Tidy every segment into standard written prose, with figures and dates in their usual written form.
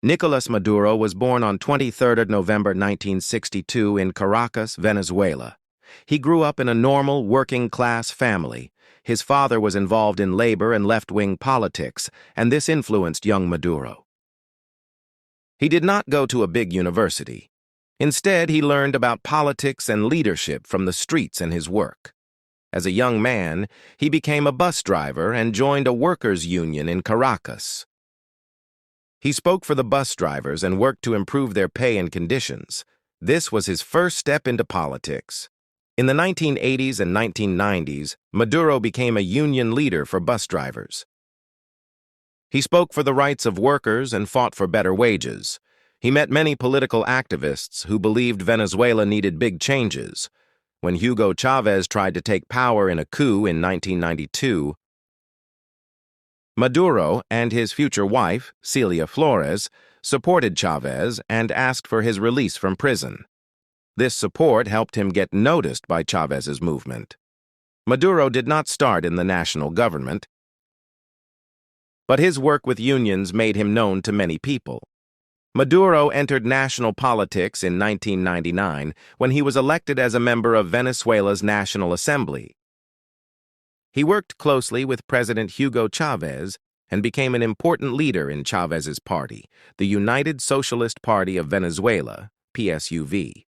Nicolas Maduro was born on 23rd of November 1962 in Caracas, Venezuela. He grew up in a normal, working-class family. His father was involved in labor and left-wing politics, and this influenced young Maduro. He did not go to a big university. Instead, he learned about politics and leadership from the streets and his work. As a young man, he became a bus driver and joined a workers' union in Caracas. He spoke for the bus drivers and worked to improve their pay and conditions. This was his first step into politics. In the 1980s and 1990s, Maduro became a union leader for bus drivers. He spoke for the rights of workers and fought for better wages. He met many political activists who believed Venezuela needed big changes. When Hugo Chávez tried to take power in a coup in 1992, Maduro and his future wife, Celia Flores, supported Chávez and asked for his release from prison. This support helped him get noticed by Chávez's movement. Maduro did not start in the national government, but his work with unions made him known to many people. Maduro entered national politics in 1999 when he was elected as a member of Venezuela's National Assembly. He worked closely with President Hugo Chávez and became an important leader in Chávez's party, the United Socialist Party of Venezuela, PSUV.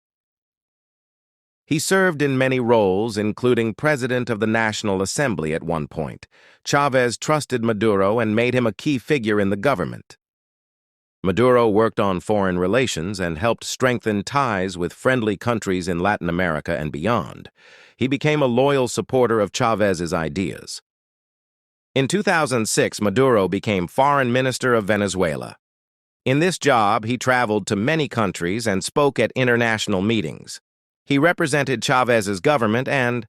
He served in many roles, including President of the National Assembly at one point. Chávez trusted Maduro and made him a key figure in the government. Maduro worked on foreign relations and helped strengthen ties with friendly countries in Latin America and beyond. He became a loyal supporter of Chávez's ideas. In 2006, Maduro became Foreign Minister of Venezuela. In this job, he traveled to many countries and spoke at international meetings. He represented Chávez's government and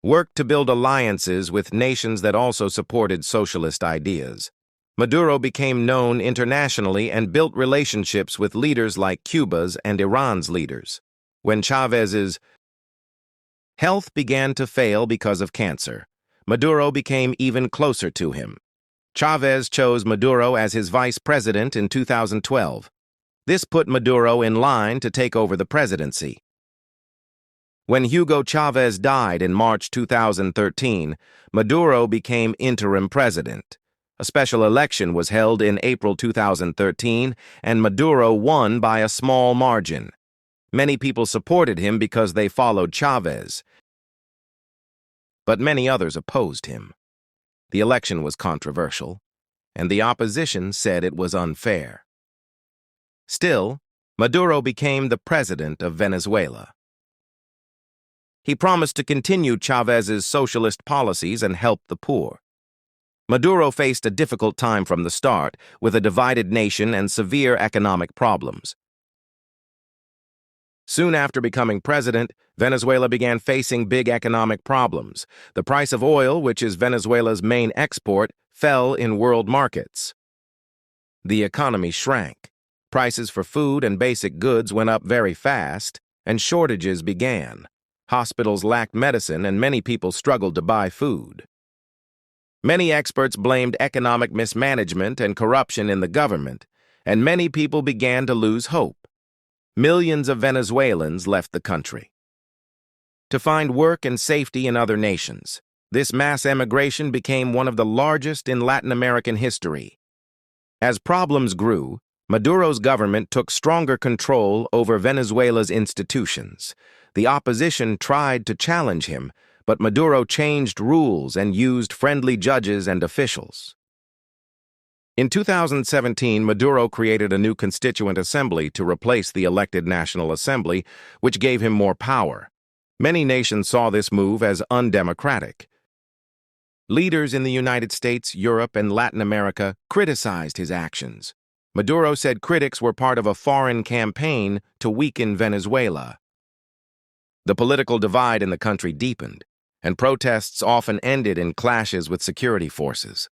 worked to build alliances with nations that also supported socialist ideas. Maduro became known internationally and built relationships with leaders like Cuba's and Iran's leaders. When Chávez's health began to fail because of cancer, Maduro became even closer to him. Chávez chose Maduro as his vice president in 2012. This put Maduro in line to take over the presidency. When Hugo Chávez died in March 2013, Maduro became interim president. A special election was held in April 2013, and Maduro won by a small margin. Many people supported him because they followed Chávez, but many others opposed him. The election was controversial, and the opposition said it was unfair. Still, Maduro became the president of Venezuela. He promised to continue Chávez's socialist policies and help the poor. Maduro faced a difficult time from the start, with a divided nation and severe economic problems. Soon after becoming president, Venezuela began facing big economic problems. The price of oil, which is Venezuela's main export, fell in world markets. The economy shrank. Prices for food and basic goods went up very fast, and shortages began. Hospitals lacked medicine, and many people struggled to buy food. Many experts blamed economic mismanagement and corruption in the government, and many people began to lose hope. Millions of Venezuelans left the country to find work and safety in other nations. This mass emigration became one of the largest in Latin American history. As problems grew, Maduro's government took stronger control over Venezuela's institutions. The opposition tried to challenge him, but Maduro changed rules and used friendly judges and officials. In 2017, Maduro created a new constituent assembly to replace the elected National Assembly, which gave him more power. Many nations saw this move as undemocratic. Leaders in the United States, Europe, and Latin America criticized his actions. Maduro said critics were part of a foreign campaign to weaken Venezuela. The political divide in the country deepened, and protests often ended in clashes with security forces.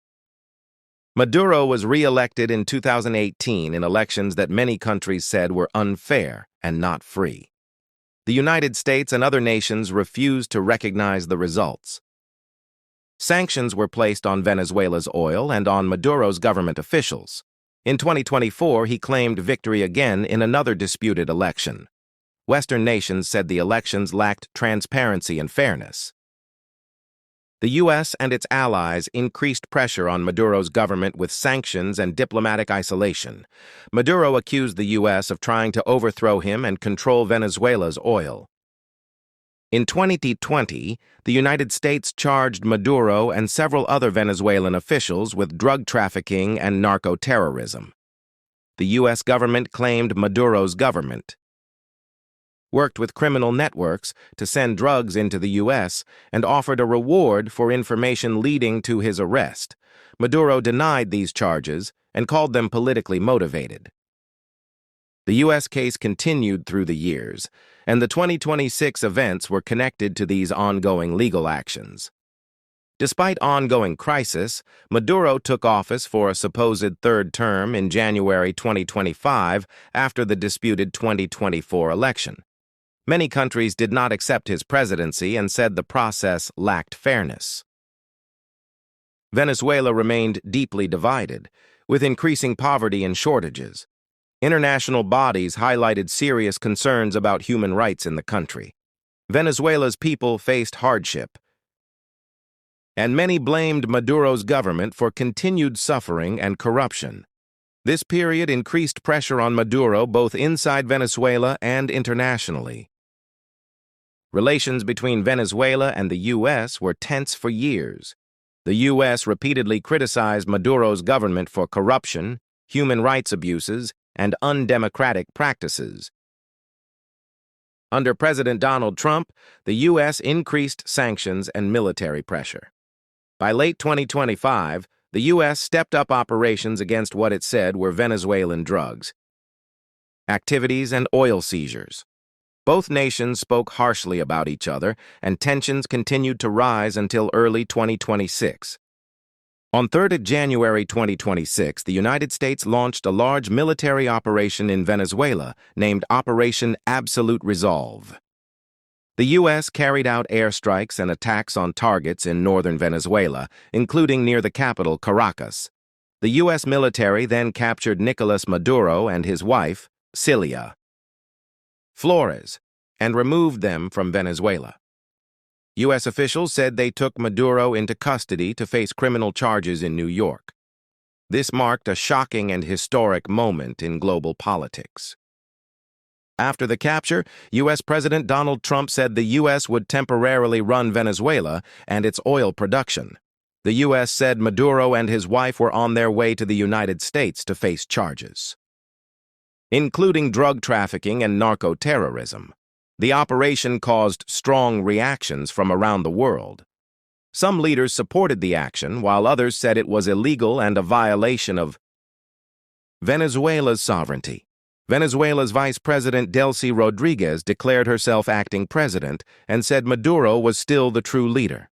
Maduro was re-elected in 2018 in elections that many countries said were unfair and not free. The United States and other nations refused to recognize the results. Sanctions were placed on Venezuela's oil and on Maduro's government officials. In 2024, he claimed victory again in another disputed election. Western nations said the elections lacked transparency and fairness. The U.S. and its allies increased pressure on Maduro's government with sanctions and diplomatic isolation. Maduro accused the U.S. of trying to overthrow him and control Venezuela's oil. In 2020, the United States charged Maduro and several other Venezuelan officials with drug trafficking and narco-terrorism. The U.S. government claimed Maduro's government worked with criminal networks to send drugs into the U.S. and offered a reward for information leading to his arrest. Maduro denied these charges and called them politically motivated. The U.S. case continued through the years, and the 2026 events were connected to these ongoing legal actions. Despite ongoing crisis, Maduro took office for a supposed third term in January 2025 after the disputed 2024 election. Many countries did not accept his presidency and said the process lacked fairness. Venezuela remained deeply divided, with increasing poverty and shortages. International bodies highlighted serious concerns about human rights in the country. Venezuela's people faced hardship, and many blamed Maduro's government for continued suffering and corruption. This period increased pressure on Maduro both inside Venezuela and internationally. Relations between Venezuela and the U.S. were tense for years. The U.S. repeatedly criticized Maduro's government for corruption, human rights abuses, and undemocratic practices. Under President Donald Trump, the U.S. increased sanctions and military pressure. By late 2025, the U.S. stepped up operations against what it said were Venezuelan drugs, activities, and oil seizures. Both nations spoke harshly about each other, and tensions continued to rise until early 2026. On 3rd January 2026, the United States launched a large military operation in Venezuela named Operation Absolute Resolve. The U.S. carried out airstrikes and attacks on targets in northern Venezuela, including near the capital, Caracas. The U.S. military then captured Nicolas Maduro and his wife, Cilia Flores, and removed them from Venezuela. U.S. officials said they took Maduro into custody to face criminal charges in New York. This marked a shocking and historic moment in global politics. After the capture, U.S. President Donald Trump said the U.S. would temporarily run Venezuela and its oil production. The U.S. said Maduro and his wife were on their way to the United States to face charges, including drug trafficking and narco-terrorism. The operation caused strong reactions from around the world. Some leaders supported the action, while others said it was illegal and a violation of Venezuela's sovereignty. Venezuela's Vice President Delcy Rodriguez declared herself acting president and said Maduro was still the true leader.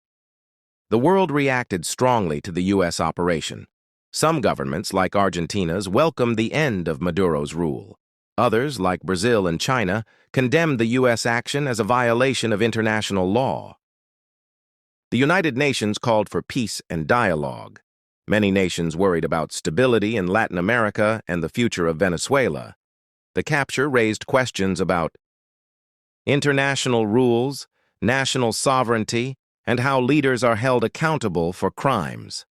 The world reacted strongly to the U.S. operation. Some governments, like Argentina's, welcomed the end of Maduro's rule. Others, like Brazil and China, condemned the U.S. action as a violation of international law. The United Nations called for peace and dialogue. Many nations worried about stability in Latin America and the future of Venezuela. The capture raised questions about international rules, national sovereignty, and how leaders are held accountable for crimes.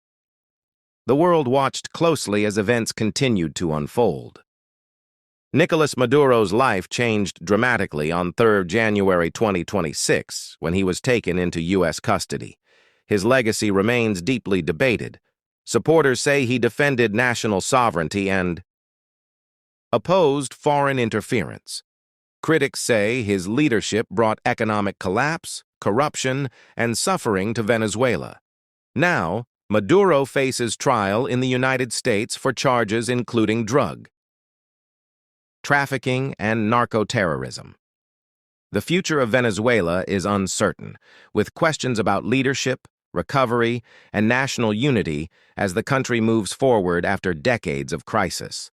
The world watched closely as events continued to unfold. Nicolas Maduro's life changed dramatically on 3rd January 2026 when he was taken into U.S. custody. His legacy remains deeply debated. Supporters say he defended national sovereignty and opposed foreign interference. Critics say his leadership brought economic collapse, corruption, and suffering to Venezuela. Now, Maduro faces trial in the United States for charges including drug trafficking and narco-terrorism. The future of Venezuela is uncertain, with questions about leadership, recovery, and national unity as the country moves forward after decades of crisis.